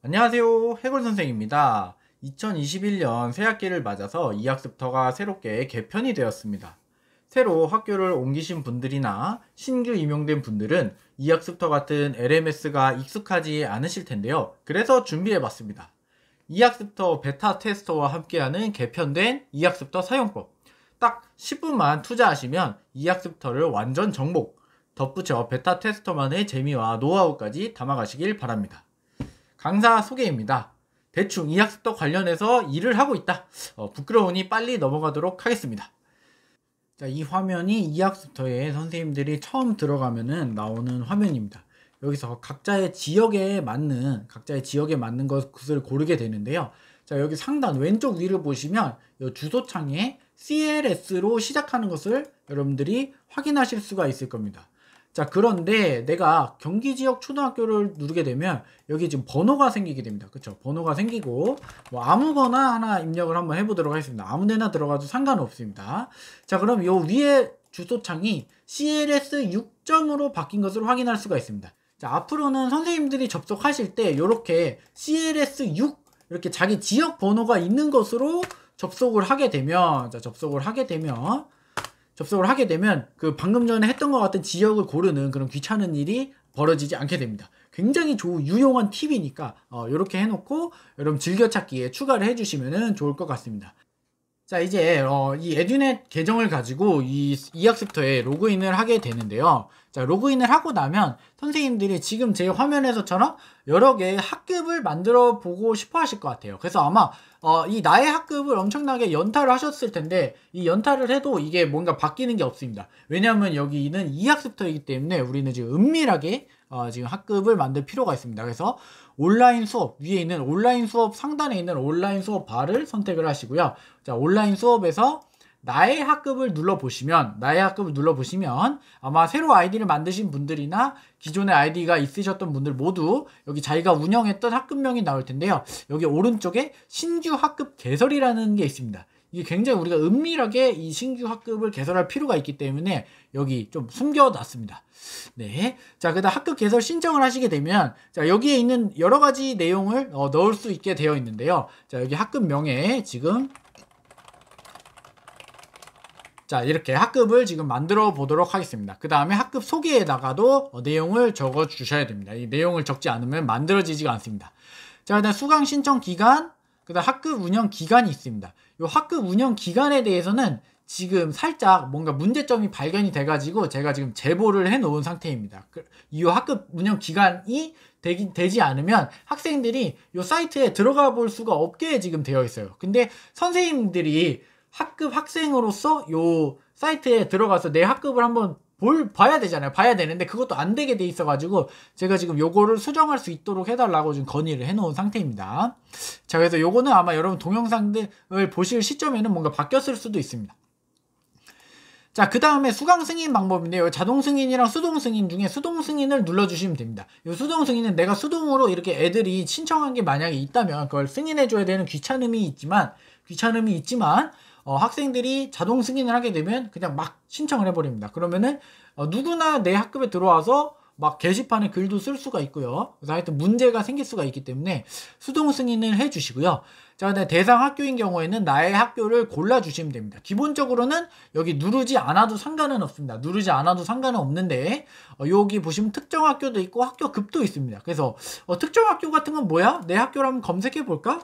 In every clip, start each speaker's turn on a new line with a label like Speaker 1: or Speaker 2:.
Speaker 1: 안녕하세요. 해골 선생입니다. 2021년 새학기를 맞아서 이 학습터가 새롭게 개편이 되었습니다. 새로 학교를 옮기신 분들이나 신규 임용된 분들은 이 학습터 같은 LMS가 익숙하지 않으실 텐데요. 그래서 준비해봤습니다. 이 학습터 베타 테스터와 함께하는 개편된 이 학습터 사용법. 딱 10분만 투자하시면 이 학습터를 완전 정복, 덧붙여 베타 테스터만의 재미와 노하우까지 담아가시길 바랍니다. 강사 소개입니다. 대충 이 학습터 관련해서 일을 하고 있다. 부끄러우니 빨리 넘어가도록 하겠습니다. 자, 이 화면이 이 학습터에 선생님들이 처음 들어가면은 나오는 화면입니다. 여기서 각자의 지역에 맞는 것을 고르게 되는데요. 자, 여기 상단 왼쪽 위를 보시면 이 주소창에 CLS로 시작하는 것을 여러분들이 확인하실 수가 있을 겁니다. 자, 그런데 내가 경기지역 초등학교를 누르게 되면 여기 지금 번호가 생기게 됩니다. 그쵸? 번호가 생기고 뭐 아무거나 하나 입력을 한번 해보도록 하겠습니다. 아무데나 들어가도 상관없습니다. 자, 그럼 요 위에 주소창이 CLS 6점으로 바뀐 것을 확인할 수가 있습니다. 자, 앞으로는 선생님들이 접속하실 때 이렇게 CLS 6 이렇게 자기 지역 번호가 있는 것으로 접속을 하게 되면 그 방금 전에 했던 것 같은 지역을 고르는 그런 귀찮은 일이 벌어지지 않게 됩니다. 굉장히 유용한 팁이니까 이렇게 해놓고 여러분 즐겨찾기에 추가를 해주시면 좋을 것 같습니다. 자, 이제 이 에듀넷 계정을 가지고 이 학습터에 로그인을 하게 되는데요. 자, 로그인을 하고 나면 선생님들이 지금 제 화면에서처럼 여러 개의 학급을 만들어 보고 싶어 하실 것 같아요. 그래서 아마 이 나의 학급을 엄청나게 연타를 하셨을 텐데 이 연타를 해도 이게 뭔가 바뀌는 게 없습니다. 왜냐하면 여기는 이 학습터이기 때문에 우리는 지금 은밀하게 지금 학급을 만들 필요가 있습니다. 그래서 온라인 수업 위에 있는 온라인 수업 상단에 있는 온라인 수업 바를 선택을 하시고요. 자, 온라인 수업에서 나의 학급을 눌러보시면 아마 새로 아이디를 만드신 분들이나 기존의 아이디가 있으셨던 분들 모두 여기 자기가 운영했던 학급명이 나올 텐데요. 여기 오른쪽에 신규 학급 개설이라는 게 있습니다. 이게 굉장히 우리가 은밀하게 이 신규 학급을 개설할 필요가 있기 때문에 여기 좀 숨겨놨습니다. 네. 자, 그다음 학급 개설 신청을 하시게 되면 자, 여기에 있는 여러 가지 내용을 넣을 수 있게 되어 있는데요. 자, 여기 학급명에 지금 자, 이렇게 학급을 지금 만들어 보도록 하겠습니다. 그 다음에 학급 소개에다가도 내용을 적어 주셔야 됩니다. 이 내용을 적지 않으면 만들어지지가 않습니다. 자, 일단 수강 신청 기간, 그 다음 학급 운영 기간이 있습니다. 이 학급 운영 기간에 대해서는 지금 살짝 뭔가 문제점이 발견이 돼가지고 제가 지금 제보를 해 놓은 상태입니다. 이 학급 운영 기간이 되지 않으면 학생들이 이 사이트에 들어가 볼 수가 없게 지금 되어 있어요. 근데 선생님들이 학급 학생으로서 요 사이트에 들어가서 내 학급을 한번 봐야 되잖아요. 봐야 되는데 그것도 안 되게 돼 있어가지고 제가 지금 요거를 수정할 수 있도록 해달라고 지금 건의를 해놓은 상태입니다. 자, 그래서 요거는 아마 여러분 동영상들을 보실 시점에는 뭔가 바뀌었을 수도 있습니다. 자, 그 다음에 수강 승인 방법인데요. 자동 승인이랑 수동 승인 중에 수동 승인을 눌러주시면 됩니다. 이 수동 승인은 내가 수동으로 이렇게 애들이 신청한 게 만약에 있다면 그걸 승인해줘야 되는 귀찮음이 있지만 학생들이 자동 승인을 하게 되면 그냥 막 신청을 해버립니다. 그러면은 누구나 내 학급에 들어와서 막 게시판에 글도 쓸 수가 있고요. 그래서 하여튼 문제가 생길 수가 있기 때문에 수동 승인을 해주시고요. 자, 근데 대상 학교인 경우에는 나의 학교를 골라주시면 됩니다. 기본적으로는 여기 누르지 않아도 상관은 없습니다. 누르지 않아도 상관은 없는데 여기 보시면 특정 학교도 있고 학교급도 있습니다. 그래서 특정 학교 같은 건 뭐야? 내 학교를 한번 검색해 볼까?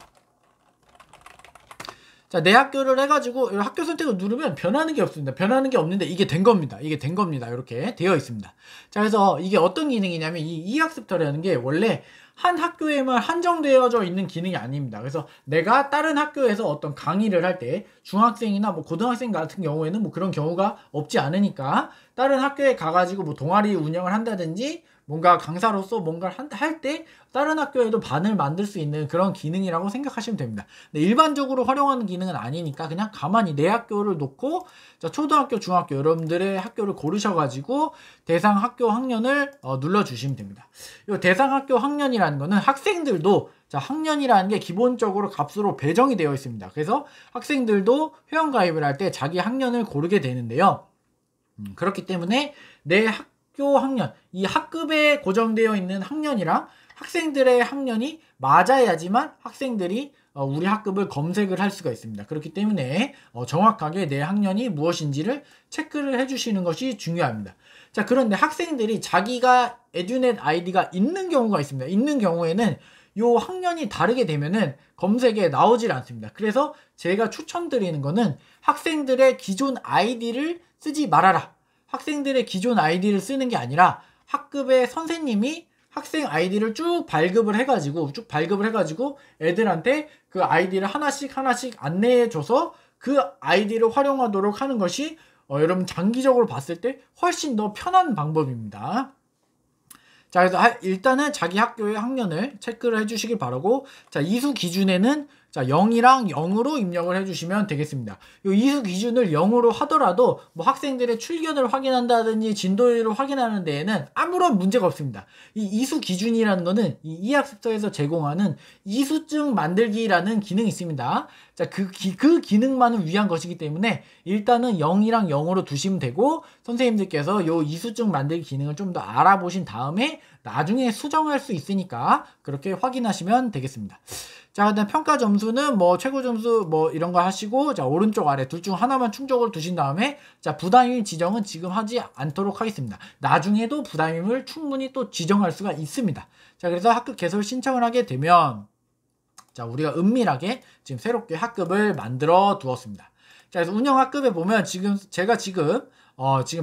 Speaker 1: 자, 내 학교를 해가지고 학교 선택을 누르면 변하는 게 없습니다. 변하는 게 없는데 이게 된 겁니다. 이렇게 되어 있습니다. 자, 그래서 이게 어떤 기능이냐면 이 학습터라는 게 원래 한 학교에만 한정되어져 있는 기능이 아닙니다. 그래서 내가 다른 학교에서 어떤 강의를 할 때 중학생이나 뭐 고등학생 같은 경우에는 뭐 그런 경우가 없지 않으니까 다른 학교에 가가지고 뭐 동아리 운영을 한다든지 뭔가 강사로서 뭔가를 할 때 다른 학교에도 반을 만들 수 있는 그런 기능이라고 생각하시면 됩니다. 근데 일반적으로 활용하는 기능은 아니니까 그냥 가만히 내 학교를 놓고 자, 초등학교, 중학교 여러분들의 학교를 고르셔가지고 대상 학교 학년을 눌러주시면 됩니다. 이 대상 학교 학년이라는 거는 학생들도 자, 학년이라는 게 기본적으로 값으로 배정이 되어 있습니다. 그래서 학생들도 회원가입을 할 때 자기 학년을 고르게 되는데요. 그렇기 때문에 내 학교 학년, 이 학급에 고정되어 있는 학년이랑 학생들의 학년이 맞아야지만 학생들이 우리 학급을 검색을 할 수가 있습니다. 그렇기 때문에 정확하게 내 학년이 무엇인지를 체크를 해주시는 것이 중요합니다. 자, 그런데 학생들이 자기가 에듀넷 아이디가 있는 경우가 있습니다. 있는 경우에는 요 학년이 다르게 되면은 검색에 나오질 않습니다. 그래서 제가 추천드리는 거는 학생들의 기존 아이디를 쓰지 말아라. 학생들의 기존 아이디를 쓰는 게 아니라 학급의 선생님이 학생 아이디를 쭉 발급을 해가지고 애들한테 그 아이디를 하나씩 안내해줘서 그 아이디를 활용하도록 하는 것이 여러분 장기적으로 봤을 때 훨씬 더 편한 방법입니다. 자, 그래서 일단은 자기 학교의 학년을 체크를 해주시길 바라고, 자, 이수 기준에는 자, 0이랑 0으로 입력을 해주시면 되겠습니다. 이 이수 기준을 0으로 하더라도 뭐 학생들의 출결을 확인한다든지 진도율을 확인하는 데에는 아무런 문제가 없습니다. 이 이수 기준이라는 거는 이 이학습터에서 제공하는 이수증 만들기라는 기능이 있습니다. 자, 그 기능만을 위한 것이기 때문에 일단은 0이랑 0으로 두시면 되고, 선생님들께서 요 이수증 만들기 기능을 좀 더 알아보신 다음에 나중에 수정할 수 있으니까 그렇게 확인하시면 되겠습니다. 자, 그다음 평가 점수는 뭐 최고 점수 뭐 이런 거 하시고, 자, 오른쪽 아래 둘 중 하나만 충족을 두신 다음에, 자, 부담임 지정은 지금 하지 않도록 하겠습니다. 나중에도 부담임을 충분히 또 지정할 수가 있습니다. 자, 그래서 학급 개설 신청을 하게 되면, 자, 우리가 은밀하게 지금 새롭게 학급을 만들어 두었습니다. 자, 그래서 운영 학급에 보면 제가 지금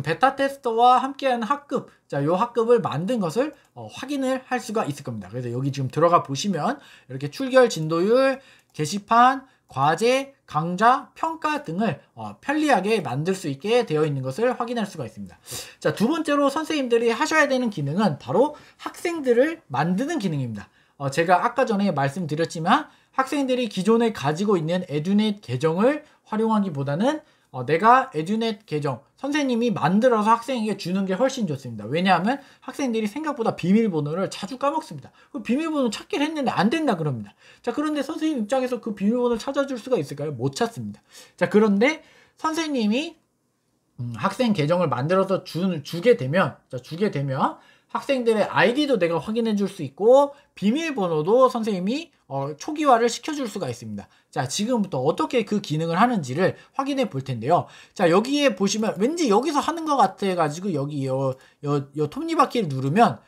Speaker 1: 베타 테스터와 함께하는 학급, 자, 요 학급을 만든 것을 확인을 할 수가 있을 겁니다. 그래서 여기 지금 들어가 보시면 이렇게 출결 진도율, 게시판, 과제, 강좌, 평가 등을 편리하게 만들 수 있게 되어 있는 것을 확인할 수가 있습니다. 자, 두 번째로 선생님들이 하셔야 되는 기능은 바로 학생들을 만드는 기능입니다. 제가 아까 전에 말씀드렸지만 학생들이 기존에 가지고 있는 에듀넷 계정을 활용하기보다는 내가 에듀넷 계정 선생님이 만들어서 학생에게 주는 게 훨씬 좋습니다. 왜냐하면 학생들이 생각보다 비밀번호를 자주 까먹습니다. 그 비밀번호 찾기를 했는데 안 된다 그럽니다. 자, 그런데 선생님 입장에서 그 비밀번호를 찾아줄 수가 있을까요? 못 찾습니다. 자, 그런데 선생님이 학생 계정을 만들어서 주게 되면 학생들의 아이디도 내가 확인해 줄 수 있고 비밀번호도 선생님이 초기화를 시켜줄 수가 있습니다. 자, 지금부터 어떻게 그 기능을 하는지를 확인해 볼 텐데요. 자, 여기에 보시면 왠지 여기서 하는 것 같아가지고 여기 요 톱니바퀴를 누르면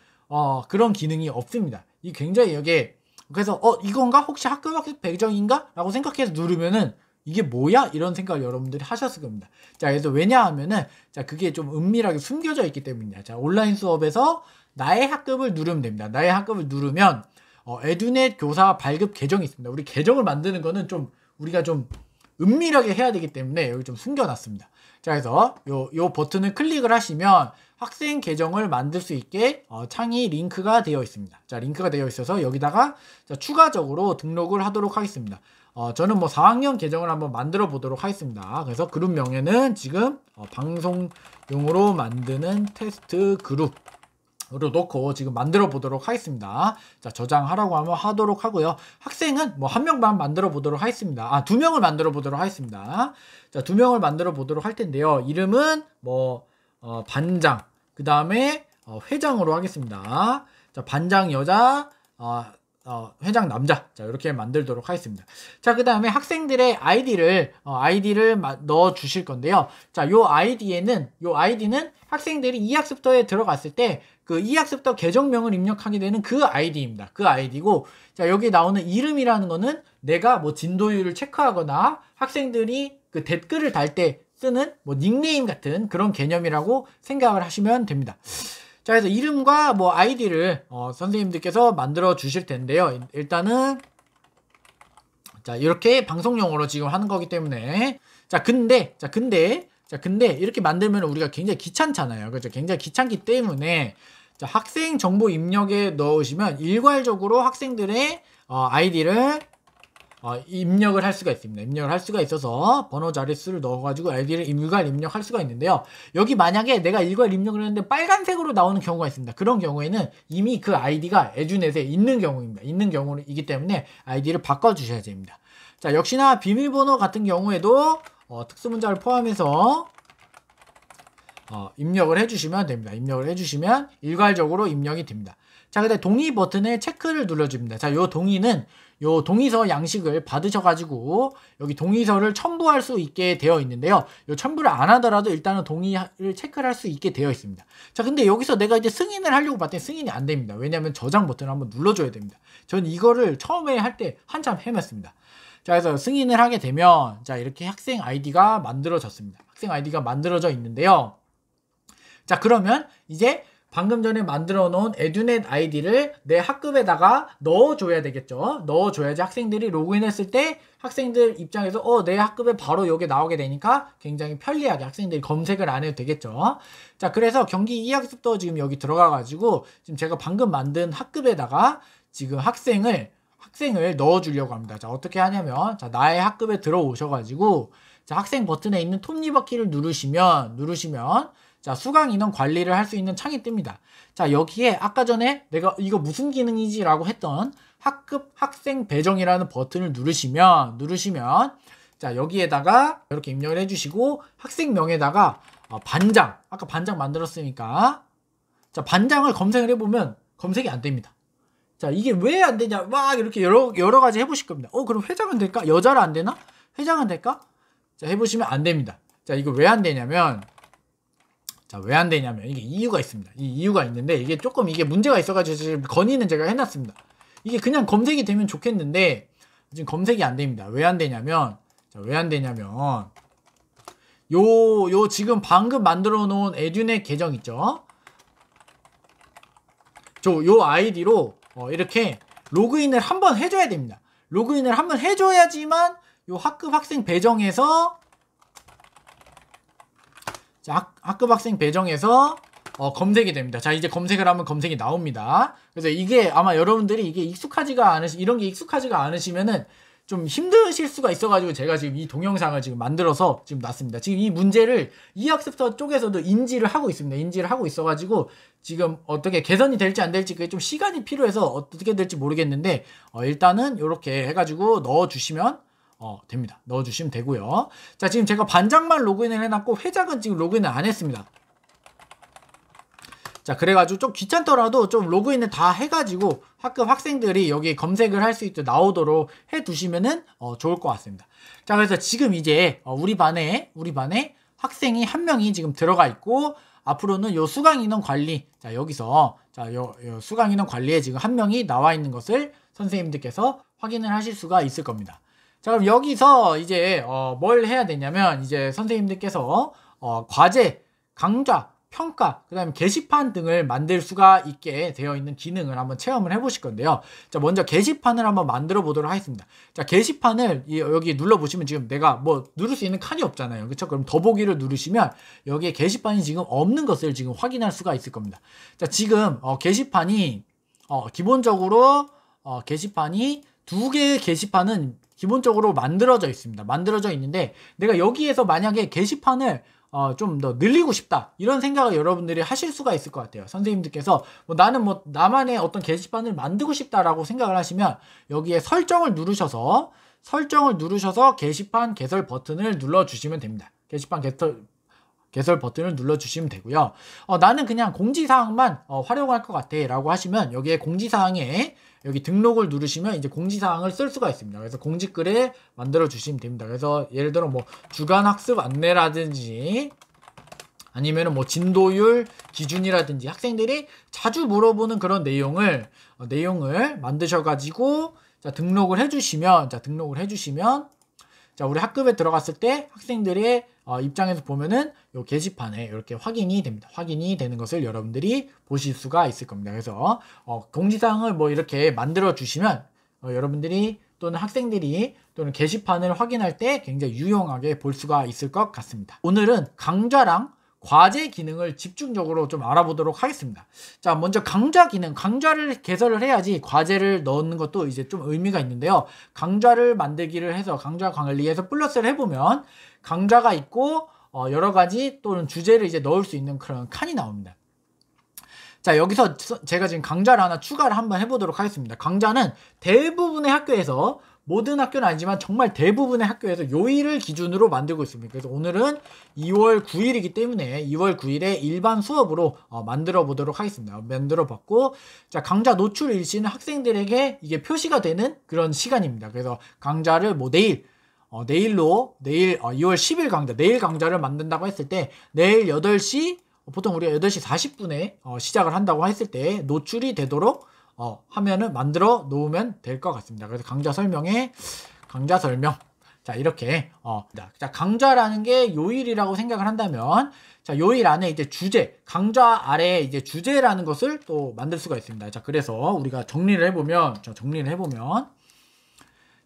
Speaker 1: 그런 기능이 없습니다. 이 굉장히 여기에 그래서 이건가? 혹시 학급학습 배정인가? 라고 생각해서 누르면은 이게 뭐야? 이런 생각을 여러분들이 하셨을 겁니다. 자, 그래서 왜냐하면은, 자, 그게 좀 은밀하게 숨겨져 있기 때문입니다. 자, 온라인 수업에서 나의 학급을 누르면 됩니다. 나의 학급을 누르면, 에듀넷 교사 발급 계정이 있습니다. 우리 계정을 만드는 거는 우리가 좀 은밀하게 해야 되기 때문에 여기 좀 숨겨놨습니다. 자, 그래서 요 버튼을 클릭을 하시면 학생 계정을 만들 수 있게 창이 링크가 되어 있습니다. 자, 링크가 되어 있어서 여기다가 추가적으로 등록을 하도록 하겠습니다. 저는 뭐 4학년 계정을 한번 만들어 보도록 하겠습니다. 그래서 그룹 명예는 지금 방송용으로 만드는 테스트 그룹으로 놓고 지금 만들어 보도록 하겠습니다. 자, 저장하라고 하면 하도록 하고요. 학생은 뭐 1명만 만들어 보도록 하겠습니다. 2명을 만들어 보도록 하겠습니다. 자, 2명을 만들어 보도록 할 텐데요. 이름은 뭐 반장, 그 다음에 회장으로 하겠습니다. 자, 반장 여자, 회장 남자. 자, 이렇게 만들도록 하겠습니다. 자, 그 다음에 학생들의 아이디를 넣어 주실 건데요. 자, 요 아이디는 학생들이 이학습터에 들어갔을 때 그 이학습터 계정명을 입력하게 되는 그 아이디입니다. 그 아이디고, 자, 여기 나오는 이름이라는 거는 내가 뭐 진도율을 체크하거나 학생들이 그 댓글을 달 때 쓰는 뭐 닉네임 같은 그런 개념이라고 생각을 하시면 됩니다. 자, 그래서 이름과 뭐 아이디를 선생님들께서 만들어 주실 텐데요. 일단은 자, 이렇게 방송용으로 지금 하는 거기 때문에 근데 이렇게 만들면 우리가 굉장히 귀찮잖아요. 그렇죠? 굉장히 귀찮기 때문에 자, 학생 정보 입력에 넣으시면 일괄적으로 학생들의 아이디를 입력을 할 수가 있습니다. 입력을 할 수가 있어서 번호 자릿수를 넣어가지고 아이디를 일괄 입력할 수가 있는데요. 여기 만약에 내가 일괄 입력을 했는데 빨간색으로 나오는 경우가 있습니다. 그런 경우에는 이미 그 아이디가 에듀넷에 있는 경우입니다. 있는 경우이기 때문에 아이디를 바꿔주셔야 됩니다. 자, 역시나 비밀번호 같은 경우에도 특수문자를 포함해서 입력을 해주시면 됩니다. 입력을 해주시면 일괄적으로 입력이 됩니다. 자, 그다음에 동의 버튼에 체크를 눌러줍니다. 자, 요 동의는 요 동의서 양식을 받으셔가지고 여기 동의서를 첨부할 수 있게 되어 있는데요. 요 첨부를 안 하더라도 일단은 동의를 체크를 할 수 있게 되어 있습니다. 자, 근데 여기서 내가 이제 승인을 하려고 봤더니 승인이 안 됩니다. 왜냐하면 저장 버튼을 한번 눌러줘야 됩니다. 전 이거를 처음에 할 때 한참 헤맸습니다. 자, 그래서 승인을 하게 되면 자, 이렇게 학생 아이디가 만들어졌습니다. 학생 아이디가 만들어져 있는데요. 자, 그러면 이제 방금 전에 만들어 놓은 에듀넷 아이디를 내 학급에다가 넣어줘야 되겠죠. 넣어줘야지 학생들이 로그인했을 때 학생들 입장에서 내 학급에 바로 여기 나오게 되니까 굉장히 편리하게 학생들이 검색을 안 해도 되겠죠. 자, 그래서 경기 2학습도 지금 여기 들어가가지고 지금 제가 방금 만든 학급에다가 지금 학생을 넣어주려고 합니다. 자, 어떻게 하냐면 자, 나의 학급에 들어오셔가지고 자, 학생 버튼에 있는 톱니바퀴를 누르시면 자, 수강 인원 관리를 할 수 있는 창이 뜹니다. 자, 여기에 아까 전에 내가 이거 무슨 기능이지 라고 했던 학급 학생 배정이라는 버튼을 누르시면 자, 여기에다가 이렇게 입력을 해주시고 학생명에다가 반장, 아까 반장 만들었으니까 자, 반장을 검색을 해보면 검색이 안 됩니다. 자, 이게 왜 안 되냐 막 이렇게 여러 가지 해보실 겁니다. 그럼 회장은 될까? 여자로 안 되나? 회장은 될까? 자, 해보시면 안 됩니다. 자, 이거 왜 안 되냐면 왜 안 되냐면 이게 이유가 있습니다. 이 이유가 있는데 이게 조금 문제가 있어가지고 지금 건의는 제가 해놨습니다. 이게 그냥 검색이 되면 좋겠는데 지금 검색이 안 됩니다. 왜 안 되냐면 요 지금 방금 만들어 놓은 에듀넷 계정 있죠? 요 아이디로 이렇게 로그인을 한번 해줘야 됩니다. 로그인을 한번 해줘야지만 요 학급 학생 배정에서 자, 학급 학생 배정에서 검색이 됩니다. 자, 이제 검색을 하면 검색이 나옵니다. 그래서 이게 아마 여러분들이 이런 게 익숙하지가 않으시면은 좀 힘드실 수가 있어가지고 제가 지금 이 동영상을 지금 만들어서 지금 놨습니다. 지금 이 문제를 이학습터 쪽에서도 인지를 하고 있습니다. 인지를 하고 있어가지고 지금 어떻게 개선이 될지 안 될지 그게 좀 시간이 필요해서 어떻게 될지 모르겠는데 일단은 이렇게 해가지고 넣어주시면 됩니다. 넣어주시면 되고요. 자, 지금 제가 반장만 로그인을 해놨고 회장은 지금 로그인을 안 했습니다. 자, 그래가지고 좀 귀찮더라도 좀 로그인을 다 해가지고 학급 학생들이 여기 검색을 할 수 있도록 나오도록 해두시면은 좋을 것 같습니다. 자, 그래서 지금 이제 우리 반에 학생이 한 명이 지금 들어가 있고 앞으로는 요 수강 인원 관리 자, 여기서 요 수강 인원 관리에 지금 한 명이 나와 있는 것을 선생님들께서 확인을 하실 수가 있을 겁니다. 자, 그럼 여기서 이제 뭘 해야 되냐면 이제 선생님들께서 과제, 강좌, 평가, 그 다음에 게시판 등을 만들 수가 있게 되어 있는 기능을 한번 체험을 해보실 건데요. 자, 먼저 게시판을 한번 만들어 보도록 하겠습니다. 자, 게시판을 여기 눌러보시면 지금 내가 뭐 누를 수 있는 칸이 없잖아요. 그렇죠? 그럼 더보기를 누르시면 여기에 게시판이 지금 없는 것을 지금 확인할 수가 있을 겁니다. 자, 지금 게시판이 기본적으로 게시판이 두 개의 게시판은 기본적으로 만들어져 있습니다. 만들어져 있는데 내가 여기에서 만약에 게시판을 좀 더 늘리고 싶다 이런 생각을 여러분들이 하실 수가 있을 것 같아요. 선생님들께서 나는 나만의 어떤 게시판을 만들고 싶다라고 생각을 하시면 여기에 설정을 누르셔서 게시판 개설 버튼을 눌러주시면 됩니다. 게시판 개설 버튼을 눌러주시면 되고요. 나는 그냥 공지사항만 활용할 것 같아 라고 하시면 여기에 공지사항에 여기 등록을 누르시면 이제 공지사항을 쓸 수가 있습니다. 그래서 공지글을 만들어 주시면 됩니다. 그래서 예를 들어 뭐 주간 학습 안내라든지 아니면은 뭐 진도율 기준이라든지 학생들이 자주 물어보는 그런 내용을 만드셔가지고 자, 등록을 해주시면 자, 우리 학급에 들어갔을 때 학생들의 입장에서 보면은 요 게시판에 이렇게 확인이 됩니다. 확인이 되는 것을 여러분들이 보실 수가 있을 겁니다. 그래서 공지사항을 뭐 이렇게 만들어 주시면 여러분들이 또는 학생들이 또는 게시판을 확인할 때 굉장히 유용하게 볼 수가 있을 것 같습니다. 오늘은 강좌랑 과제 기능을 집중적으로 좀 알아보도록 하겠습니다. 자, 먼저 강좌 기능, 강좌를 개설을 해야지 과제를 넣는 것도 이제 좀 의미가 있는데요. 강좌를 만들기를 해서 강좌 관리해서 플러스를 해보면 강좌가 있고 여러 가지 또는 주제를 이제 넣을 수 있는 그런 칸이 나옵니다. 자, 여기서 제가 지금 강좌를 하나 추가를 한번 해보도록 하겠습니다. 강좌는 대부분의 학교에서 모든 학교는 아니지만 정말 대부분의 학교에서 요일을 기준으로 만들고 있습니다. 그래서 오늘은 2월 9일이기 때문에 2월 9일에 일반 수업으로 만들어 보도록 하겠습니다. 만들어 봤고, 자, 강좌 노출 일시는 학생들에게 이게 표시가 되는 그런 시간입니다. 그래서 강좌를 뭐 내일 2월 10일 강좌, 내일 강좌를 만든다고 했을 때 내일 8시, 보통 우리가 8시 40분에 시작을 한다고 했을 때 노출이 되도록 하면은 만들어 놓으면 될 것 같습니다. 그래서 강좌 설명. 자, 이렇게, 자, 강좌라는 게 요일이라고 생각을 한다면, 자, 요일 안에 이제 주제, 강좌 아래에 이제 주제라는 것을 또 만들 수가 있습니다. 자, 그래서 우리가 정리를 해보면,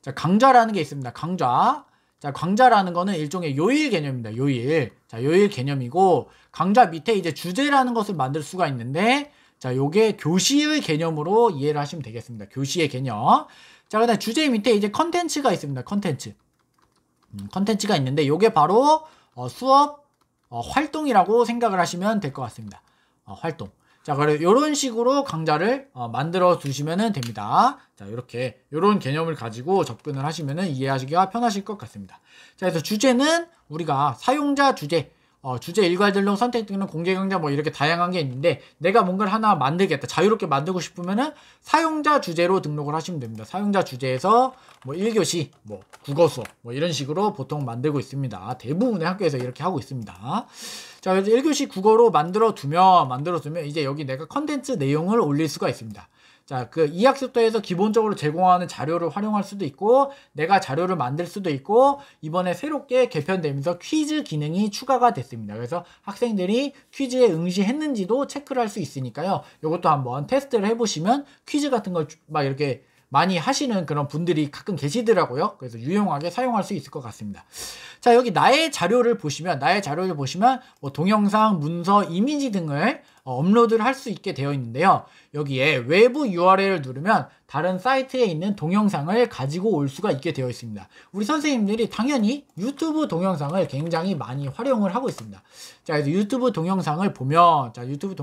Speaker 1: 자, 강좌라는 게 있습니다. 강좌. 자, 강좌라는 거는 일종의 요일 개념입니다. 요일. 자, 요일 개념이고, 강좌 밑에 이제 주제라는 것을 만들 수가 있는데, 자, 요게 교시의 개념으로 이해를 하시면 되겠습니다. 교시의 개념. 자, 그다음 주제 밑에 이제 컨텐츠가 있습니다. 컨텐츠가 있는데, 요게 바로 수업 활동이라고 생각을 하시면 될 것 같습니다. 활동. 자, 그래 요런 식으로 강좌를 만들어 두시면 됩니다. 자, 요런 개념을 가지고 접근을 하시면 이해하시기가 편하실 것 같습니다. 자, 그래서 주제는 우리가 사용자 주제, 주제 일괄 등록 선택 등록 공개 강좌 뭐 이렇게 다양한 게 있는데, 내가 뭔가를 하나 만들겠다, 자유롭게 만들고 싶으면은 사용자 주제로 등록을 하시면 됩니다. 사용자 주제에서 뭐 1교시, 뭐 국어 수업, 뭐 이런 식으로 보통 만들고 있습니다. 대부분의 학교에서 이렇게 하고 있습니다. 자, 그래서 1교시 국어로 만들어 두면 이제 여기 내가 컨텐츠 내용을 올릴 수가 있습니다. 자, 그 이학습터에서 기본적으로 제공하는 자료를 활용할 수도 있고, 내가 자료를 만들 수도 있고, 이번에 새롭게 개편되면서 퀴즈 기능이 추가가 됐습니다. 그래서 학생들이 퀴즈에 응시했는지도 체크를 할 수 있으니까요. 이것도 한번 테스트를 해보시면 퀴즈 같은 걸 막 이렇게 많이 하시는 그런 분들이 가끔 계시더라고요. 그래서 유용하게 사용할 수 있을 것 같습니다. 자, 여기 나의 자료를 보시면 뭐 동영상, 문서, 이미지 등을 업로드를 할 수 있게 되어 있는데요. 여기에 외부 URL을 누르면 다른 사이트에 있는 동영상을 가지고 올 수가 있게 되어 있습니다. 우리 선생님들이 당연히 유튜브 동영상을 굉장히 많이 활용을 하고 있습니다. 자, 그래서 유튜브 동영상을 보면 자, 유튜브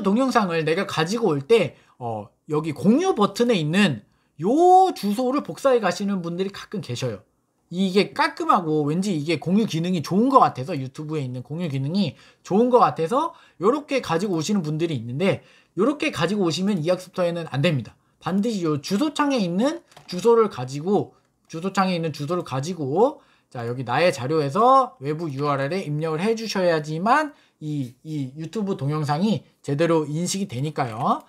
Speaker 1: 동영상을 내가 가지고 올 때, 여기 공유 버튼에 있는 요 주소를 복사해 가시는 분들이 가끔 계셔요. 이게 깔끔하고 왠지 이게 공유 기능이 좋은 것 같아서, 유튜브에 있는 공유 기능이 좋은 것 같아서 요렇게 가지고 오시는 분들이 있는데, 요렇게 가지고 오시면 이학습터에는 안 됩니다. 반드시 요 주소창에 있는 주소를 가지고, 자, 여기 나의 자료에서 외부 URL에 입력을 해 주셔야지만 이 유튜브 동영상이 제대로 인식이 되니까요.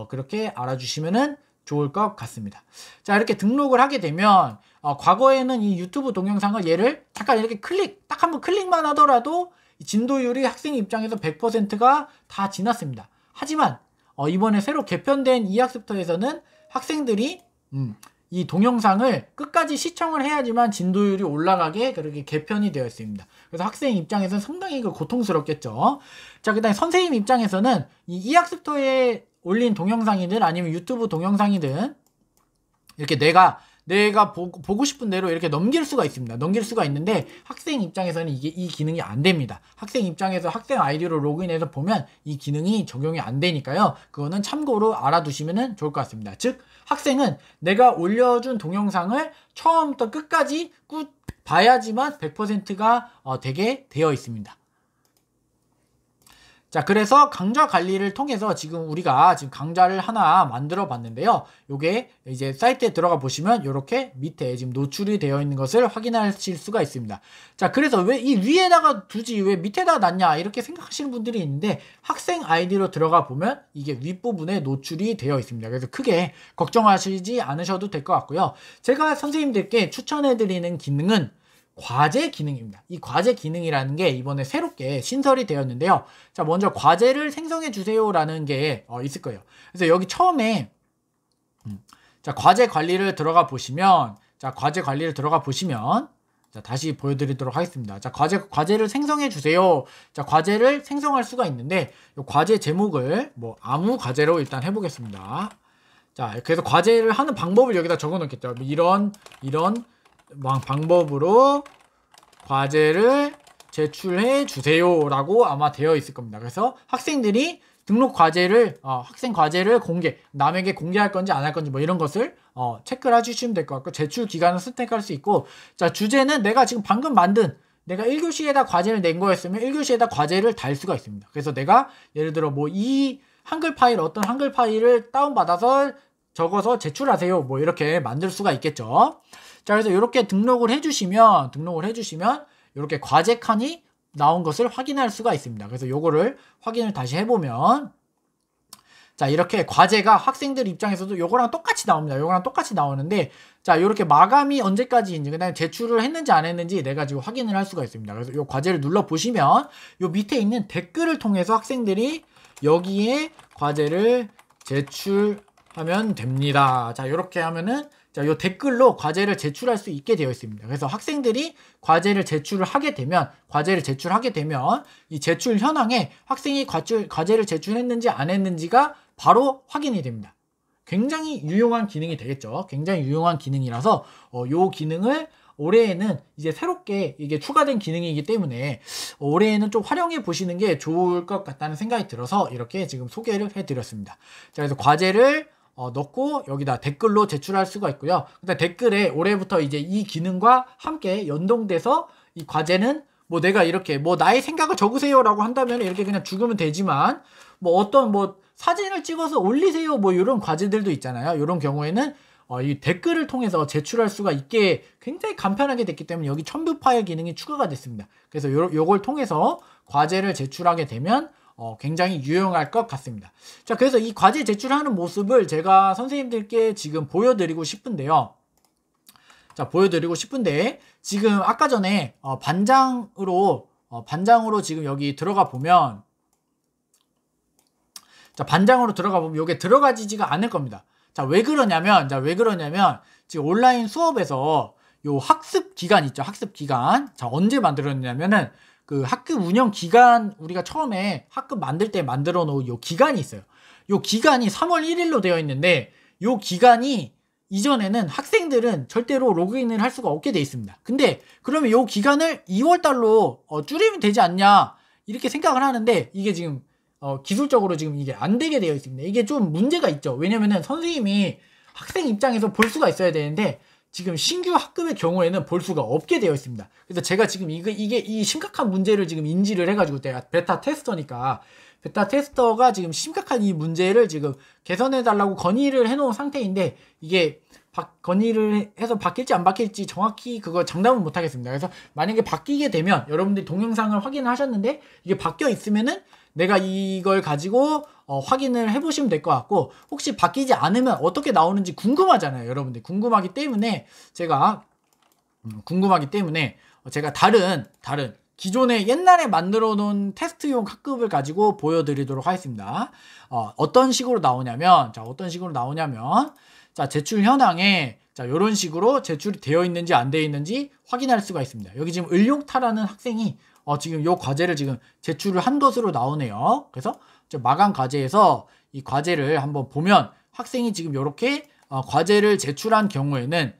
Speaker 1: 그렇게 알아주시면은 좋을 것 같습니다. 자, 이렇게 등록을 하게 되면 과거에는 이 유튜브 동영상을 얘를 잠깐 이렇게 딱 한번 클릭만 하더라도 진도율이 학생 입장에서 100%가 다 지났습니다. 하지만 이번에 새로 개편된 이학습터에서는 학생들이 이 동영상을 끝까지 시청을 해야지만 진도율이 올라가게 그렇게 개편이 되어 있습니다. 그래서 학생 입장에서는 상당히 고통스럽겠죠. 자, 그 다음에 선생님 입장에서는 이 이학습터에 올린 동영상이든 아니면 유튜브 동영상이든 이렇게 내가 보고 싶은 대로 이렇게 넘길 수가 있습니다. 넘길 수가 있는데, 학생 입장에서는 이 기능이 안 됩니다. 학생 입장에서 학생 아이디로 로그인해서 보면 이 기능이 적용이 안 되니까요. 그거는 참고로 알아두시면 좋을 것 같습니다. 즉, 학생은 내가 올려준 동영상을 처음부터 끝까지 꾹 봐야지만 100%가 되게 되어 있습니다. 자, 그래서 강좌 관리를 통해서 우리가 강좌를 하나 만들어 봤는데요. 요게 이제 사이트에 들어가 보시면 요렇게 밑에 지금 노출이 되어 있는 것을 확인하실 수가 있습니다. 자, 그래서 왜 이 위에다가 두지 왜 밑에다 놨냐 이렇게 생각하시는 분들이 있는데, 학생 아이디로 들어가 보면 이게 윗부분에 노출이 되어 있습니다. 그래서 크게 걱정하시지 않으셔도 될 것 같고요. 제가 선생님들께 추천해 드리는 기능은 과제 기능입니다. 이 과제 기능이라는 게 이번에 새롭게 신설이 되었는데요. 자, 먼저 과제를 생성해 주세요라는 게 있을 거예요. 그래서 여기 처음에 자, 과제 관리를 들어가 보시면 자, 다시 보여드리도록 하겠습니다. 자, 과제를 생성해 주세요. 자, 과제를 생성할 수가 있는데, 이 과제 제목을 뭐 아무 과제로 일단 해보겠습니다. 자, 그래서 과제를 하는 방법을 여기다 적어 놓겠죠. 이런 방법으로 과제를 제출해 주세요 라고 아마 되어 있을 겁니다. 그래서 학생들이 등록 과제를 학생 과제를 남에게 공개할 건지 안 할 건지 뭐 이런 것을 체크를 해주시면 될 것 같고, 제출 기간을 선택할 수 있고, 자, 주제는 내가 지금 방금 만든 내가 1교시에다 과제를 낸 거였으면 1교시에다 과제를 달 수가 있습니다. 그래서 내가 예를 들어 뭐 이 한글 파일, 어떤 한글 파일을 다운받아서 적어서 제출하세요, 뭐 이렇게 만들 수가 있겠죠. 자, 그래서 이렇게 등록을 해주시면 이렇게 과제 칸이 나온 것을 확인할 수가 있습니다. 그래서 요거를 확인을 다시 해보면, 자, 이렇게 과제가 학생들 입장에서도 요거랑 똑같이 나옵니다. 요거랑 똑같이 나오는데, 자, 요렇게 마감이 언제까지인지, 그 다음에 제출을 했는지 안 했는지 내가 지금 확인을 할 수가 있습니다. 그래서 요 과제를 눌러보시면 요 밑에 있는 댓글을 통해서 학생들이 여기에 과제를 제출하면 됩니다. 자, 요렇게 하면은, 자, 요 댓글로 과제를 제출할 수 있게 되어 있습니다. 그래서 학생들이 과제를 제출하게 되면 이 제출 현황에 학생이 과제를 제출했는지 안 했는지가 바로 확인이 됩니다. 굉장히 유용한 기능이 되겠죠. 굉장히 유용한 기능이라서 요 기능을 올해에는 이제 새롭게 이게 추가된 기능이기 때문에 올해에는 좀 활용해 보시는 게 좋을 것 같다는 생각이 들어서 이렇게 지금 소개를 해드렸습니다. 자, 그래서 과제를 넣고 여기다 댓글로 제출할 수가 있고요. 그다음 댓글에 올해부터 이제 이 기능과 함께 연동돼서 이 과제는 뭐 내가 이렇게 뭐 나의 생각을 적으세요라고 한다면 이렇게 그냥 죽으면 되지만, 뭐 어떤 뭐 사진을 찍어서 올리세요 뭐 이런 과제들도 있잖아요. 이런 경우에는 이 댓글을 통해서 제출할 수가 있게 굉장히 간편하게 됐기 때문에 여기 첨부 파일 기능이 추가가 됐습니다. 그래서 요걸 통해서 과제를 제출하게 되면 굉장히 유용할 것 같습니다. 자, 그래서 이 과제 제출하는 모습을 제가 선생님들께 지금 보여드리고 싶은데요. 자, 보여드리고 싶은데 지금 아까 전에 반장으로 지금 여기 들어가 보면, 자, 반장으로 들어가 보면 이게 들어가지지가 않을 겁니다. 자, 왜 그러냐면 지금 온라인 수업에서 요 학습 기간 있죠. 학습 기간. 자, 언제 만들었냐면은 그 학급 운영 기간, 우리가 처음에 학급 만들 때 만들어 놓은 요 기간이 있어요. 요 기간이 3월 1일로 되어 있는데, 요 기간이 이전에는 학생들은 절대로 로그인을 할 수가 없게 돼 있습니다. 근데 그러면 요 기간을 2월 달로 줄이면 되지 않냐 이렇게 생각을 하는데, 이게 지금 기술적으로 지금 이게 안 되게 되어 있습니다. 이게 좀 문제가 있죠. 왜냐면은 선생님이 학생 입장에서 볼 수가 있어야 되는데 지금 신규 학급의 경우에는 볼 수가 없게 되어 있습니다. 그래서 제가 지금 이게 이 심각한 문제를 지금 인지를 해가지고, 내가 베타 테스터가 지금 심각한 이 문제를 지금 개선해달라고 건의를 해놓은 상태인데, 이게 건의를 해서 바뀔지 안 바뀔지 정확히 그거 장담은 못하겠습니다. 그래서 만약에 바뀌게 되면 여러분들이 동영상을 확인을 하셨는데 이게 바뀌어 있으면은 내가 이걸 가지고 확인을 해보시면 될 것 같고, 혹시 바뀌지 않으면 어떻게 나오는지 궁금하잖아요. 여러분들 궁금하기 때문에 제가 다른 기존에 옛날에 만들어 놓은 테스트용 학급을 가지고 보여드리도록 하겠습니다. 어떤 식으로 나오냐면, 자, 제출 현황에 자, 요런 식으로 제출이 되어 있는지 안 되어 있는지 확인할 수가 있습니다. 여기 지금 을용타라는 학생이 지금 요 과제를 지금 제출을 한 것으로 나오네요. 그래서 마감 과제에서 이 과제를 한번 보면 학생이 지금 요렇게 과제를 제출한 경우에는,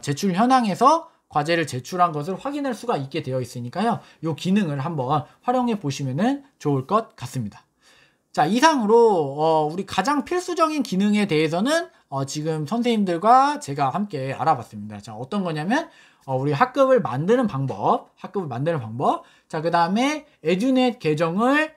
Speaker 1: 제출 현황에서 과제를 제출한 것을 확인할 수가 있게 되어 있으니까요. 요 기능을 한번 활용해 보시면 좋을 것 같습니다. 자, 이상으로 우리 가장 필수적인 기능에 대해서는 지금 선생님들과 제가 함께 알아봤습니다. 자, 어떤 거냐면 우리 학급을 만드는 방법. 자, 그 다음에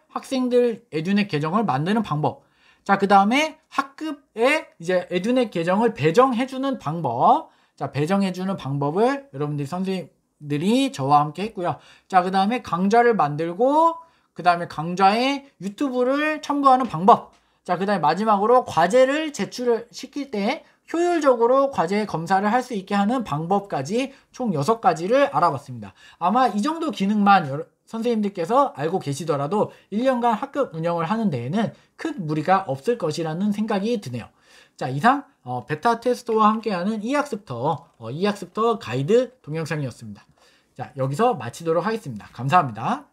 Speaker 1: 학생들 에듀넷 계정을 만드는 방법. 자, 그 다음에 학급에 이제 에듀넷 계정을 배정해주는 방법. 자, 배정해주는 방법을 여러분들이 선생님들이 저와 함께 했고요. 자, 그 다음에 강좌를 만들고, 그 다음에 강좌에 유튜브를 첨부하는 방법. 자, 그 다음에 마지막으로 과제를 제출을 시킬 때 효율적으로 과제 검사를 할 수 있게 하는 방법까지 총 6가지를 알아봤습니다. 아마 이 정도 기능만 선생님들께서 알고 계시더라도 1년간 학급 운영을 하는 데에는 큰 무리가 없을 것이라는 생각이 드네요. 자, 이상 베타 테스터와 함께하는 이학습터 가이드 동영상이었습니다. 자, 여기서 마치도록 하겠습니다. 감사합니다.